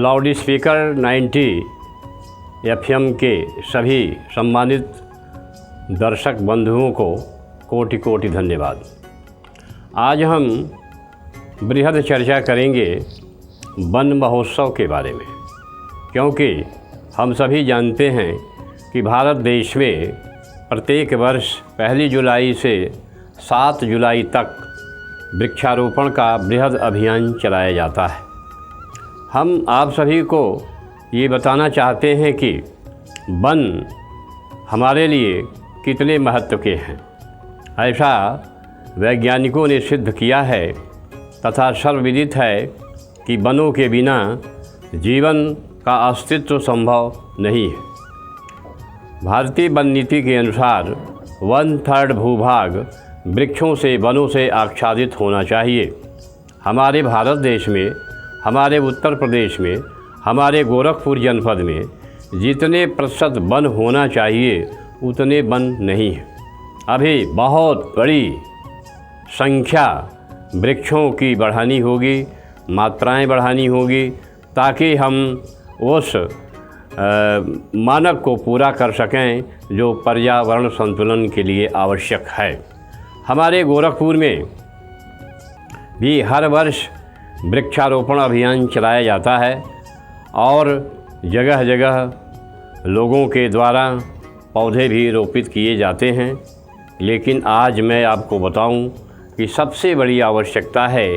Loud speaker 90 FM के सभी सम्मानित दर्शक बंधुओं को कोटि कोटि धन्यवाद। आज हम बृहद चर्चा करेंगे वन महोत्सव के बारे में, क्योंकि हम सभी जानते हैं कि भारत देश में प्रत्येक वर्ष 1 जुलाई से 7 जुलाई तक वृक्षारोपण का बृहद अभियान चलाया जाता है। हम आप सभी को ये बताना चाहते हैं कि वन हमारे लिए कितने महत्व के हैं। ऐसा वैज्ञानिकों ने सिद्ध किया है तथा सर्वविदित है कि वनों के बिना जीवन का अस्तित्व संभव नहीं है। भारतीय वन नीति के अनुसार 1/3 भूभाग वृक्षों से वनों से आच्छादित होना चाहिए। हमारे भारत देश में, हमारे उत्तर प्रदेश में, हमारे गोरखपुर जनपद में जितने प्रतिशत वन होना चाहिए उतने वन नहीं है। अभी बहुत बड़ी संख्या वृक्षों की बढ़ानी होगी, मात्राएं बढ़ानी होगी, ताकि हम उस मानक को पूरा कर सकें जो पर्यावरण संतुलन के लिए आवश्यक है। हमारे गोरखपुर में भी हर वर्ष वृक्षारोपण अभियान चलाया जाता है और जगह जगह लोगों के द्वारा पौधे भी रोपित किए जाते हैं। लेकिन आज मैं आपको बताऊं कि सबसे बड़ी आवश्यकता है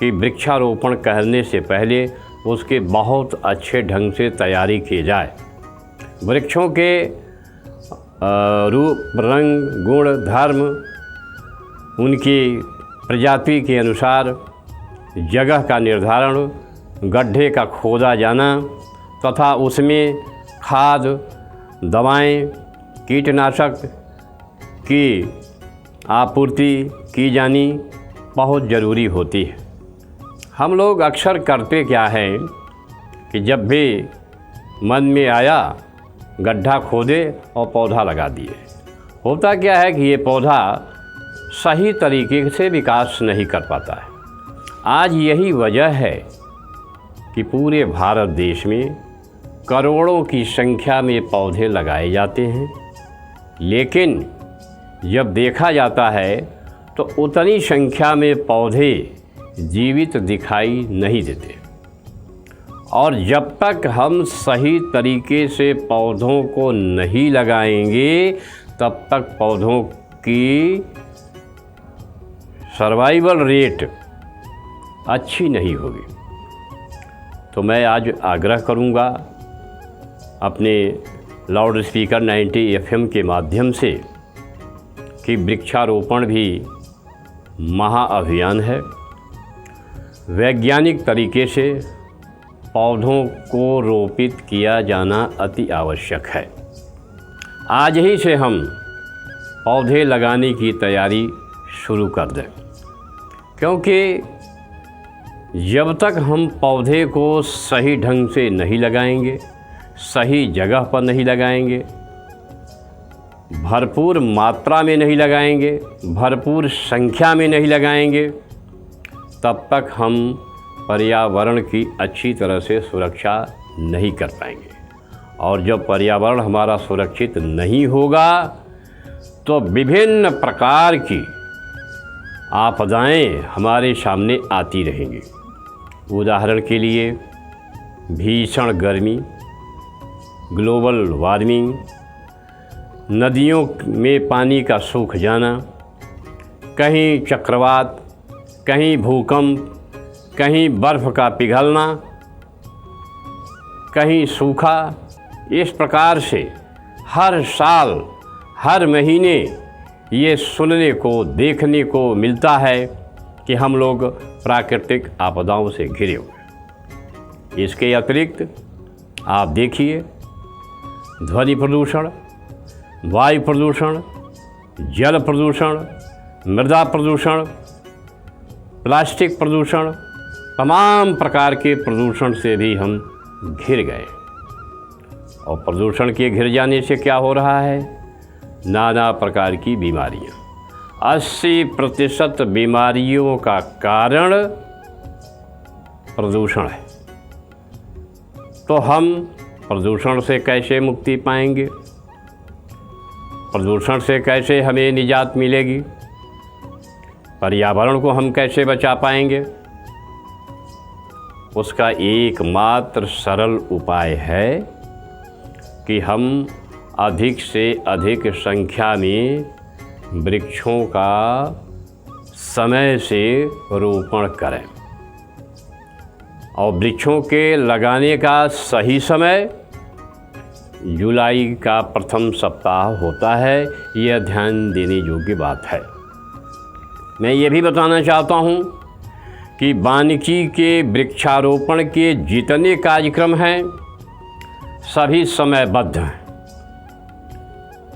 कि वृक्षारोपण करने से पहले उसके बहुत अच्छे ढंग से तैयारी की जाए। वृक्षों के रूप, रंग, गुण, धर्म, उनकी प्रजाति के अनुसार जगह का निर्धारण, गड्ढे का खोदा जाना तथा उसमें खाद, दवाएं, कीटनाशक की आपूर्ति की जानी बहुत ज़रूरी होती है। हम लोग अक्सर करते क्या है कि जब भी मन में आया गड्ढा खोदे और पौधा लगा दिए। होता क्या है कि ये पौधा सही तरीके से विकास नहीं कर पाता है। आज यही वजह है कि पूरे भारत देश में करोड़ों की संख्या में पौधे लगाए जाते हैं, लेकिन जब देखा जाता है तो उतनी संख्या में पौधे जीवित दिखाई नहीं देते। और जब तक हम सही तरीके से पौधों को नहीं लगाएंगे तब तक पौधों की सर्वाइवल रेट अच्छी नहीं होगी। तो मैं आज आग्रह करूंगा अपने लाउड स्पीकर 90 FM के माध्यम से कि वृक्षारोपण भी महाअभियान है। वैज्ञानिक तरीके से पौधों को रोपित किया जाना अति आवश्यक है। आज ही से हम पौधे लगाने की तैयारी शुरू कर दें, क्योंकि जब तक हम पौधे को सही ढंग से नहीं लगाएंगे, सही जगह पर नहीं लगाएंगे, भरपूर मात्रा में नहीं लगाएंगे, भरपूर संख्या में नहीं लगाएंगे, तब तक हम पर्यावरण की अच्छी तरह से सुरक्षा नहीं कर पाएंगे। और जब पर्यावरण हमारा सुरक्षित नहीं होगा तो विभिन्न प्रकार की आपदाएं हमारे सामने आती रहेंगी। उदाहरण के लिए भीषण गर्मी, ग्लोबल वार्मिंग, नदियों में पानी का सूख जाना, कहीं चक्रवात, कहीं भूकंप, कहीं बर्फ़ का पिघलना, कहीं सूखा। इस प्रकार से हर साल, हर महीने ये सुनने को, देखने को मिलता है कि हम लोग प्राकृतिक आपदाओं से घिरे हुए। इसके अतिरिक्त आप देखिए ध्वनि प्रदूषण, वायु प्रदूषण, जल प्रदूषण, मृदा प्रदूषण, प्लास्टिक प्रदूषण, तमाम प्रकार के प्रदूषण से भी हम घिर गए। और प्रदूषण के घिर जाने से क्या हो रहा है? नाना प्रकार की बीमारियां। 80% बीमारियों का कारण प्रदूषण है। तो हम प्रदूषण से कैसे मुक्ति पाएंगे, प्रदूषण से कैसे हमें निजात मिलेगी, पर्यावरण को हम कैसे बचा पाएंगे। उसका एकमात्र सरल उपाय है कि हम अधिक से अधिक संख्या में वृक्षों का समय से रोपण करें। और वृक्षों के लगाने का सही समय जुलाई का प्रथम सप्ताह होता है, यह ध्यान देने योग्य बात है। मैं ये भी बताना चाहता हूँ कि वानिकी के वृक्षारोपण के जितने कार्यक्रम हैं सभी समयबद्ध हैं।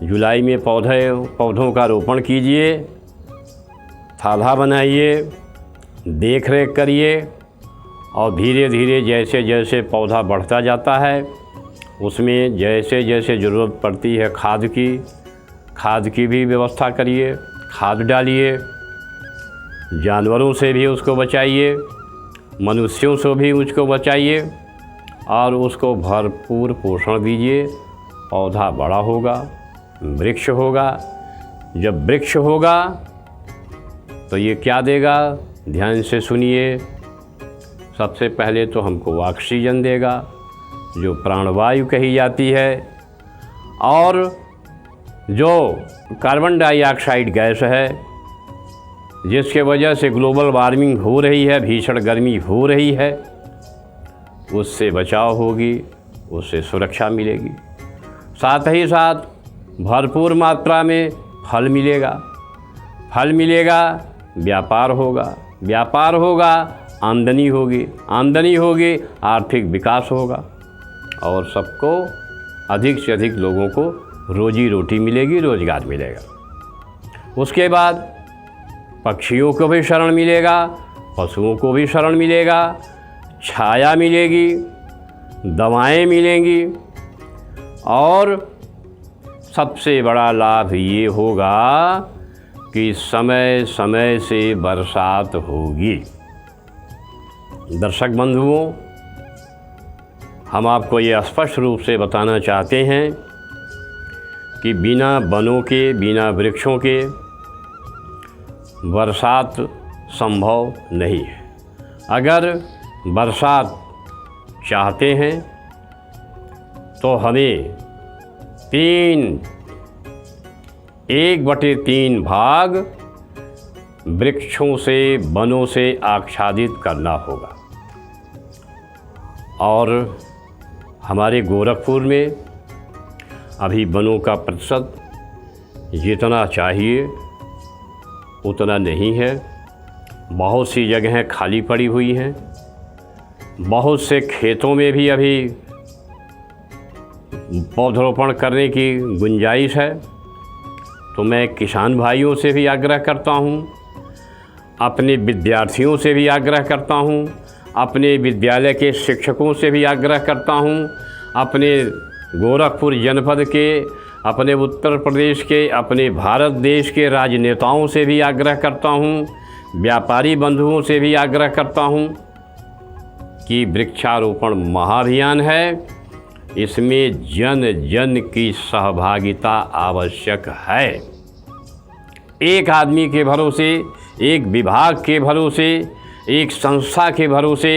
जुलाई में पौधों का रोपण कीजिए, थाला बनाइए, देख रेख करिए और धीरे धीरे जैसे जैसे पौधा बढ़ता जाता है उसमें जैसे जैसे ज़रूरत पड़ती है खाद की भी व्यवस्था करिए, खाद डालिए, जानवरों से भी उसको बचाइए, मनुष्यों से भी उसको बचाइए और उसको भरपूर पोषण दीजिए। पौधा बड़ा होगा, वृक्ष होगा। जब वृक्ष होगा तो ये क्या देगा, ध्यान से सुनिए। सबसे पहले तो हमको ऑक्सीजन देगा जो प्राणवायु कही जाती है, और जो कार्बन डाइऑक्साइड गैस है जिसके वजह से ग्लोबल वार्मिंग हो रही है, भीषण गर्मी हो रही है, उससे बचाव होगी, उससे सुरक्षा मिलेगी। साथ ही साथ भरपूर मात्रा में फल मिलेगा, व्यापार होगा, आमदनी होगी, आर्थिक विकास होगा और सबको अधिक से अधिक लोगों को रोजी रोटी मिलेगी, रोजगार मिलेगा। उसके बाद पक्षियों को भी शरण मिलेगा, पशुओं को भी शरण मिलेगा, छाया मिलेगी, दवाएं मिलेंगी और सबसे बड़ा लाभ ये होगा कि समय समय से बरसात होगी। दर्शक बंधुओं, हम आपको ये स्पष्ट रूप से बताना चाहते हैं कि बिना वनों के, बिना वृक्षों के बरसात संभव नहीं है। अगर बरसात चाहते हैं तो हमें 1/3 भाग वृक्षों से, वनों से आच्छादित करना होगा। और हमारे गोरखपुर में अभी वनों का प्रतिशत जितना चाहिए उतना नहीं है। बहुत सी जगहें खाली पड़ी हुई हैं, बहुत से खेतों में भी अभी पौधरोपण करने की गुंजाइश है। तो मैं किसान भाइयों से भी आग्रह करता हूँ, अपने विद्यार्थियों से भी आग्रह करता हूँ, अपने विद्यालय के शिक्षकों से भी आग्रह करता हूँ, अपने गोरखपुर जनपद के, अपने उत्तर प्रदेश के, अपने भारत देश के राजनेताओं से भी आग्रह करता हूँ, व्यापारी बंधुओं से भी आग्रह करता हूँ कि वृक्षारोपण महाअभियान है, इसमें जन जन की सहभागिता आवश्यक है। एक आदमी के भरोसे, एक विभाग के भरोसे, एक संस्था के भरोसे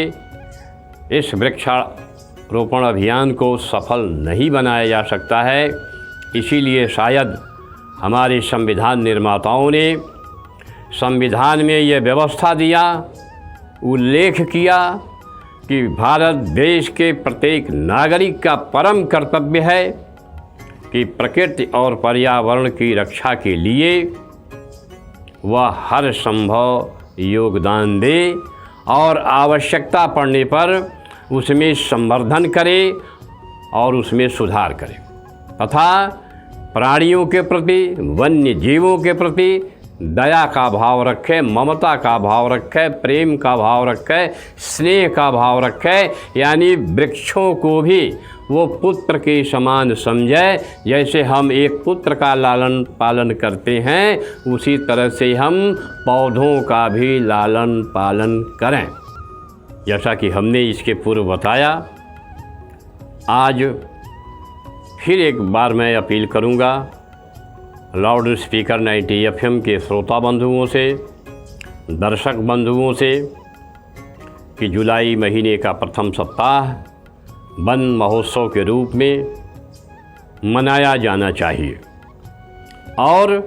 इस वृक्षारोपण अभियान को सफल नहीं बनाया जा सकता है। इसीलिए शायद हमारे संविधान निर्माताओं ने संविधान में ये व्यवस्था दिया, उल्लेख किया कि भारत देश के प्रत्येक नागरिक का परम कर्तव्य है कि प्रकृति और पर्यावरण की रक्षा के लिए वह हर संभव योगदान दे और आवश्यकता पड़ने पर उसमें संवर्धन करे और उसमें सुधार करे तथा प्राणियों के प्रति, वन्य जीवों के प्रति दया का भाव रखे, ममता का भाव रखे, प्रेम का भाव रखे, स्नेह का भाव रखे। यानी वृक्षों को भी वो पुत्र के समान समझे। जैसे हम एक पुत्र का लालन पालन करते हैं, उसी तरह से हम पौधों का भी लालन पालन करें। जैसा कि हमने इसके पूर्व बताया आज फिर एक बार मैं अपील करूंगा लाउड स्पीकर 90 FM के श्रोता बंधुओं से, दर्शक बंधुओं से कि जुलाई महीने का प्रथम सप्ताह वन महोत्सव के रूप में मनाया जाना चाहिए। और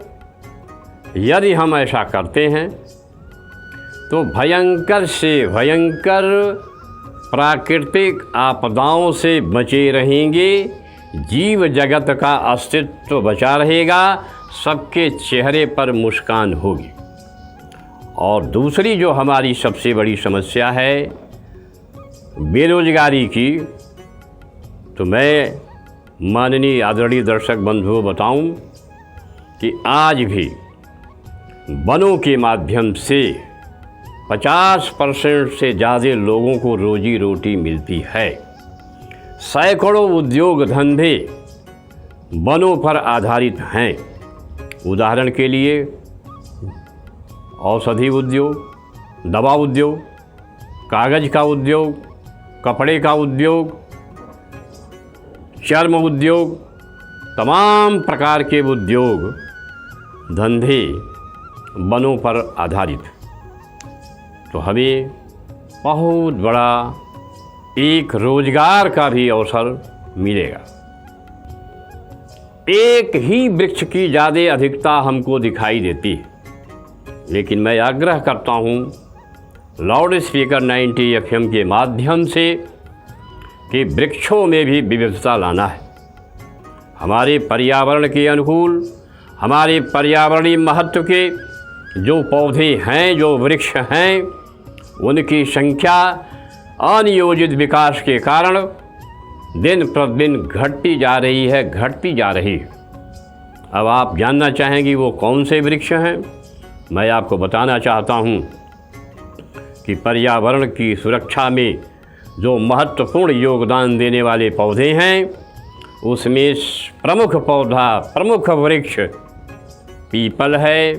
यदि हम ऐसा करते हैं तो भयंकर से भयंकर प्राकृतिक आपदाओं से बचे रहेंगे, जीव जगत का अस्तित्व बचा रहेगा, सबके चेहरे पर मुस्कान होगी। और दूसरी जो हमारी सबसे बड़ी समस्या है बेरोजगारी की, तो मैं माननीय आदरणीय दर्शक बंधुओं बताऊं कि आज भी वनों के माध्यम से 50% से ज़्यादा लोगों को रोजी रोटी मिलती है। सैकड़ों उद्योग धंधे वनों पर आधारित हैं। उदाहरण के लिए औषधि उद्योग, दवा उद्योग, कागज़ का उद्योग, कपड़े का उद्योग, चर्म उद्योग, तमाम प्रकार के उद्योग धंधे वनों पर आधारित। तो हमें बहुत बड़ा एक रोजगार का भी अवसर मिलेगा। एक ही वृक्ष की ज़्यादा अधिकता हमको दिखाई देती है, लेकिन मैं आग्रह करता हूँ लाउड स्पीकर 90 FM के माध्यम से कि वृक्षों में भी विविधता लाना है। हमारे पर्यावरण के अनुकूल, हमारे पर्यावरणीय महत्व के जो पौधे हैं, जो वृक्ष हैं, उनकी संख्या अनियोजित विकास के कारण दिन प्रतिदिन घटती जा रही है। अब आप जानना चाहेंगी वो कौन से वृक्ष हैं। मैं आपको बताना चाहता हूँ कि पर्यावरण की सुरक्षा में जो महत्वपूर्ण योगदान देने वाले पौधे हैं, उसमें प्रमुख वृक्ष पीपल है,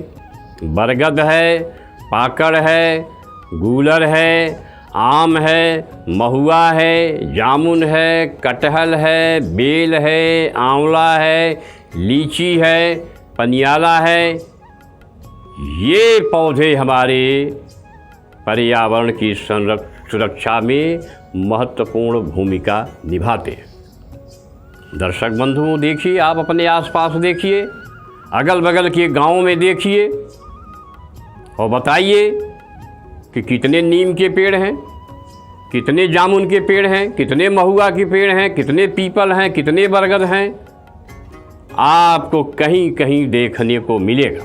बरगद है, पाकड़ है, गूलर है, आम है, महुआ है, जामुन है, कटहल है, बेल है, आंवला है, लीची है, पनियाला है। ये पौधे हमारे पर्यावरण की सुरक्षा में महत्वपूर्ण भूमिका निभाते हैं। दर्शक बंधुओं, देखिए, आप अपने आसपास देखिए, अगल बगल के गांवों में देखिए और बताइए कि कितने नीम के पेड़ हैं, कितने जामुन के पेड़ हैं, कितने महुआ के पेड़ हैं, कितने पीपल हैं, कितने बरगद हैं। आपको कहीं कहीं देखने को मिलेगा।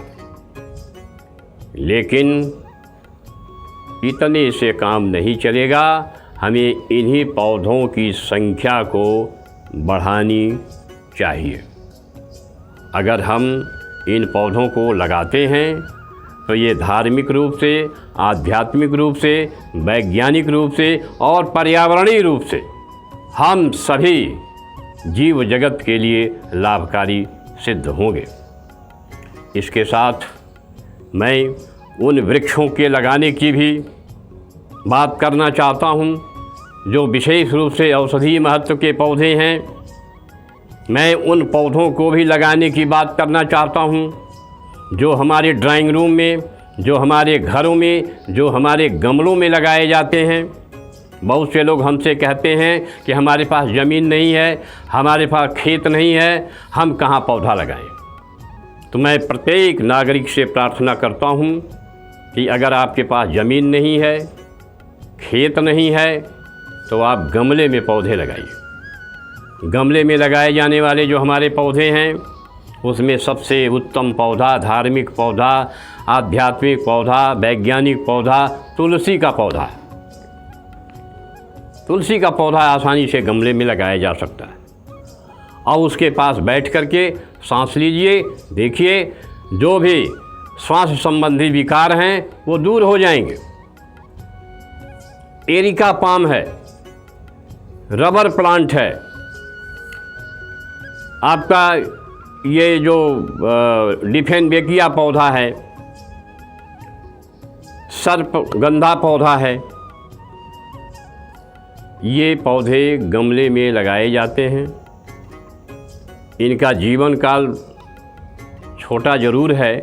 लेकिन इतने से काम नहीं चलेगा, हमें इन्हीं पौधों की संख्या को बढ़ानी चाहिए। अगर हम इन पौधों को लगाते हैं तो ये धार्मिक रूप से, आध्यात्मिक रूप से, वैज्ञानिक रूप से और पर्यावरणीय रूप से हम सभी जीव जगत के लिए लाभकारी सिद्ध होंगे। इसके साथ मैं उन वृक्षों के लगाने की भी बात करना चाहता हूँ जो विशेष रूप से औषधीय महत्व के पौधे हैं। मैं उन पौधों को भी लगाने की बात करना चाहता हूँ जो हमारे ड्राइंग रूम में, जो हमारे घरों में, जो हमारे गमलों में लगाए जाते हैं। बहुत से लोग हमसे कहते हैं कि हमारे पास ज़मीन नहीं है, हमारे पास खेत नहीं है, हम कहाँ पौधा लगाएं। तो मैं प्रत्येक नागरिक से प्रार्थना करता हूँ कि अगर आपके पास ज़मीन नहीं है, खेत नहीं है, तो आप गमले में पौधे लगाइए। गमले में लगाए जाने वाले जो हमारे पौधे हैं, उसमें सबसे उत्तम पौधा, धार्मिक पौधा, आध्यात्मिक पौधा, वैज्ञानिक पौधा तुलसी का पौधा है। तुलसी का पौधा आसानी से गमले में लगाया जा सकता है। और उसके पास बैठ कर के सांस लीजिए, देखिए जो भी श्वास संबंधी विकार हैं वो दूर हो जाएंगे। एरिका पाम है, रबर प्लांट है, आपका ये जो डिफेनबेकिया पौधा है, सर्प गंधा पौधा है, ये पौधे गमले में लगाए जाते हैं। इनका जीवन काल छोटा ज़रूर है,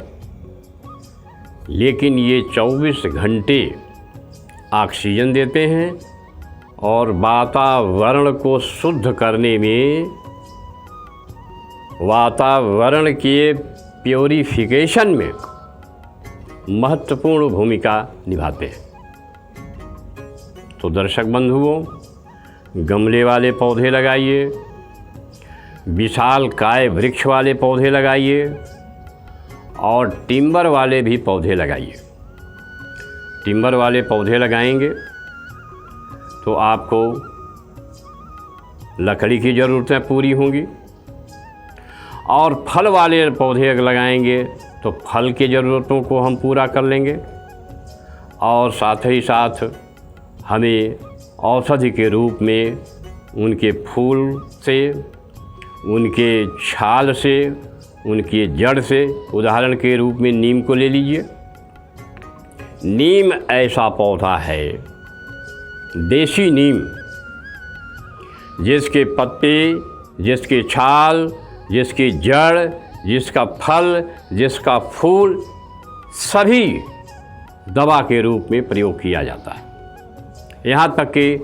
लेकिन ये 24 घंटे ऑक्सीजन देते हैं और वातावरण को शुद्ध करने में, वातावरण के प्योरिफिकेशन में महत्वपूर्ण भूमिका निभाते हैं। तो दर्शक बंधुओं, गमले वाले पौधे लगाइए, विशालकाय वृक्ष वाले पौधे लगाइए और टिम्बर वाले भी पौधे लगाइए। टिम्बर वाले पौधे लगाएंगे तो आपको लकड़ी की ज़रूरतें पूरी होंगी, और फल वाले पौधे लगाएंगे तो फल की ज़रूरतों को हम पूरा कर लेंगे, और साथ ही साथ हमें औषधि के रूप में उनके फूल से, उनके छाल से, उनकी जड़ से, उदाहरण के रूप में नीम को ले लीजिए। नीम ऐसा पौधा है, देसी नीम, जिसके पत्ते, जिसके छाल, जिसकी जड़, जिसका फल, जिसका फूल सभी दवा के रूप में प्रयोग किया जाता है। यहाँ तक कि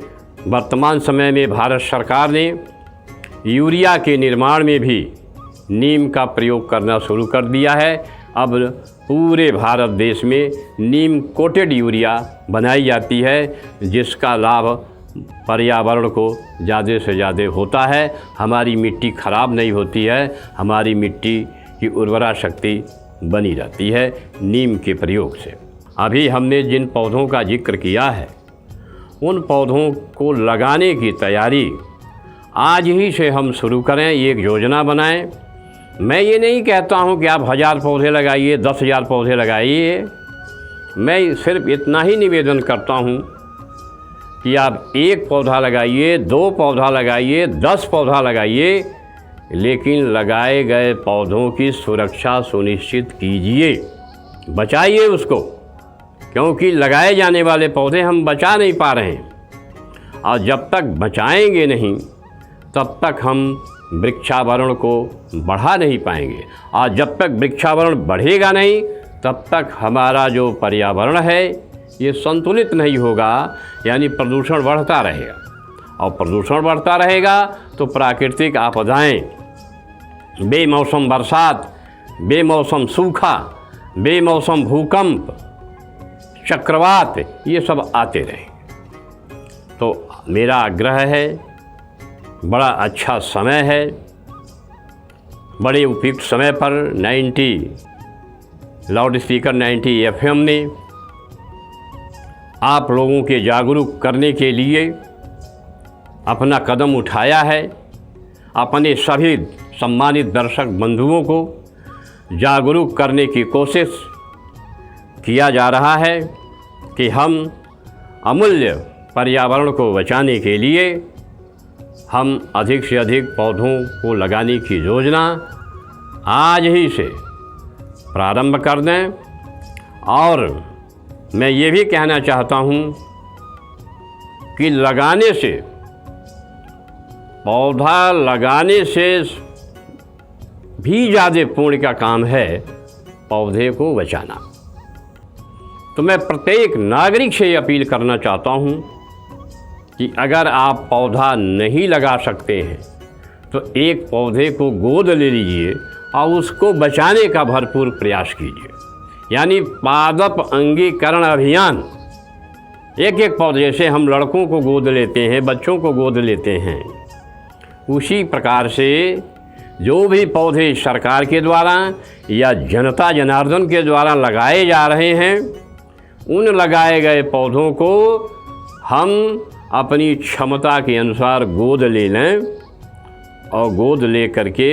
वर्तमान समय में भारत सरकार ने यूरिया के निर्माण में भी नीम का प्रयोग करना शुरू कर दिया है। अब पूरे भारत देश में नीम कोटेड यूरिया बनाई जाती है, जिसका लाभ पर्यावरण को ज़्यादा से ज़्यादा होता है। हमारी मिट्टी ख़राब नहीं होती है, हमारी मिट्टी की उर्वरा शक्ति बनी रहती है नीम के प्रयोग से। अभी हमने जिन पौधों का जिक्र किया है, उन पौधों को लगाने की तैयारी आज ही से हम शुरू करें, एक योजना बनाएं। मैं ये नहीं कहता हूँ कि आप 1000 पौधे लगाइए, 10,000 पौधे लगाइए। मैं सिर्फ इतना ही निवेदन करता हूँ कि आप 1 पौधा लगाइए, 2 पौधा लगाइए, 10 पौधा लगाइए, लेकिन लगाए गए पौधों की सुरक्षा सुनिश्चित कीजिए, बचाइए उसको, क्योंकि लगाए जाने वाले पौधे हम बचा नहीं पा रहे हैं, और जब तक बचाएंगे नहीं तब तक हम वृक्षावरण को बढ़ा नहीं पाएंगे, और जब तक वृक्षावरण बढ़ेगा नहीं तब तक हमारा जो पर्यावरण है ये संतुलित नहीं होगा, यानी प्रदूषण बढ़ता रहेगा, और प्रदूषण बढ़ता रहेगा तो प्राकृतिक आपदाएं, बेमौसम बरसात, बेमौसम सूखा, बेमौसम भूकंप, चक्रवात, ये सब आते रहे। तो मेरा आग्रह है, बड़ा अच्छा समय है, बड़े उपयुक्त समय पर 90 लाउड स्पीकर 90 FM ने आप लोगों के जागरूक करने के लिए अपना कदम उठाया है। अपने सभी सम्मानित दर्शक बंधुओं को जागरूक करने की कोशिश किया जा रहा है कि हम अमूल्य पर्यावरण को बचाने के लिए हम अधिक से अधिक पौधों को लगाने की योजना आज ही से प्रारंभ कर दें। और मैं ये भी कहना चाहता हूँ कि लगाने से, पौधा लगाने से भी ज़्यादा पुण्य का काम है पौधे को बचाना। तो मैं प्रत्येक नागरिक से अपील करना चाहता हूँ कि अगर आप पौधा नहीं लगा सकते हैं तो एक पौधे को गोद ले लीजिए और उसको बचाने का भरपूर प्रयास कीजिए, यानी पादप अंगीकरण अभियान। एक एक पौधे से हम लड़कों को गोद लेते हैं, बच्चों को गोद लेते हैं, उसी प्रकार से जो भी पौधे सरकार के द्वारा या जनता जनार्दन के द्वारा लगाए जा रहे हैं, उन लगाए गए पौधों को हम अपनी क्षमता के अनुसार गोद ले लें और गोद ले करके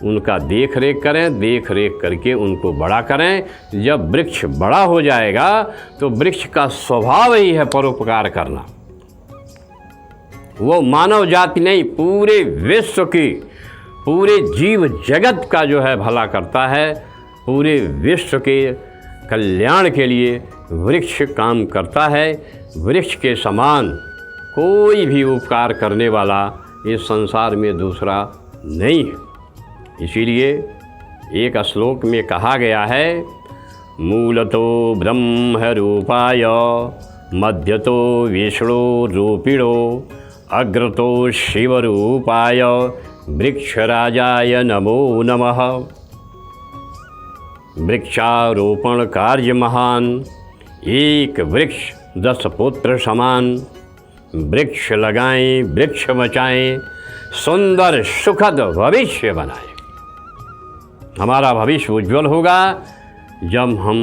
उनका देख रेख करें, देख रेख करके उनको बड़ा करें। जब वृक्ष बड़ा हो जाएगा तो वृक्ष का स्वभाव ही है परोपकार करना। वो मानव जाति नहीं, पूरे विश्व की, पूरे जीव जगत का जो है भला करता है। पूरे विश्व के कल्याण के लिए वृक्ष काम करता है। वृक्ष के समान कोई भी उपकार करने वाला इस संसार में दूसरा नहीं है। इसीलिए एक श्लोक में कहा गया है, मूलतो ब्रह्म रूपाय मध्यतो विष्णु रूपिणो अग्रतो शिवरूपाय वृक्षराजाय नमो नमः। वृक्षारोपण कार्य महान, एक वृक्ष 10 पुत्र समान। वृक्ष लगाएं, वृक्ष बचाएं, सुंदर सुखद भविष्य बनाएं। हमारा भविष्य उज्जवल होगा जब हम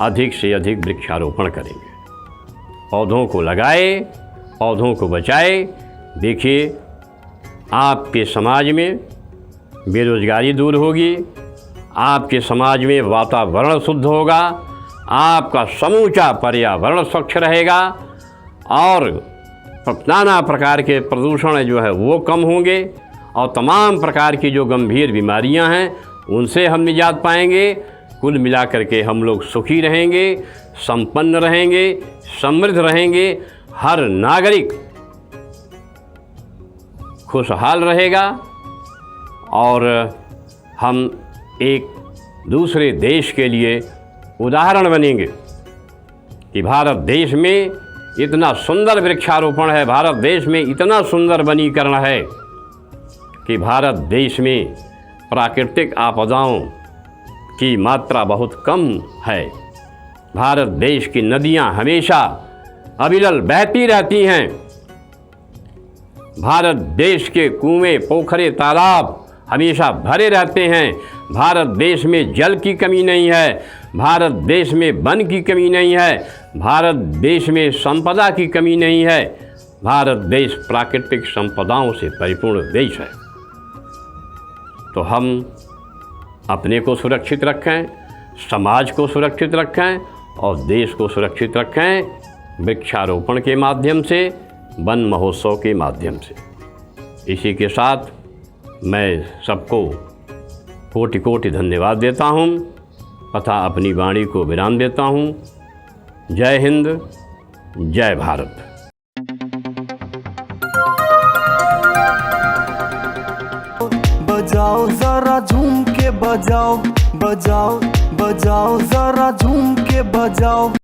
अधिक से अधिक वृक्षारोपण करेंगे, पौधों को लगाए, पौधों को बचाए। देखिए, आपके समाज में बेरोजगारी दूर होगी, आपके समाज में वातावरण शुद्ध होगा, आपका समूचा पर्यावरण स्वच्छ रहेगा और नाना प्रकार के प्रदूषण जो है वो कम होंगे और तमाम प्रकार की जो गंभीर बीमारियां हैं उनसे हम निजात पाएंगे। कुल मिलाकर के हम लोग सुखी रहेंगे, संपन्न रहेंगे, समृद्ध रहेंगे। हर नागरिक खुशहाल रहेगा और हम एक दूसरे देश के लिए उदाहरण बनेंगे कि भारत देश में इतना सुंदर वृक्षारोपण है, भारत देश में इतना सुंदर वनीकरण है कि भारत देश में प्राकृतिक आपदाओं की मात्रा बहुत कम है। भारत देश की नदियां हमेशा अविरल बहती रहती हैं। भारत देश के कुएं, पोखरे, तालाब हमेशा भरे रहते हैं। भारत देश में जल की कमी नहीं है, भारत देश में वन की कमी नहीं है, भारत देश में संपदा की कमी नहीं है। भारत देश प्राकृतिक संपदाओं से परिपूर्ण देश है। तो हम अपने को सुरक्षित रखें, समाज को सुरक्षित रखें और देश को सुरक्षित रखें वृक्षारोपण के माध्यम से, वन महोत्सव के माध्यम से। इसी के साथ मैं सबको कोटि कोटि धन्यवाद देता हूँ तथा अपनी वाणी को विराम देता हूँ। जय हिंद, जय भारत। बजाओ जरा झूम के बजाओ, बजाओ बजाओ जरा झूम के बजाओ।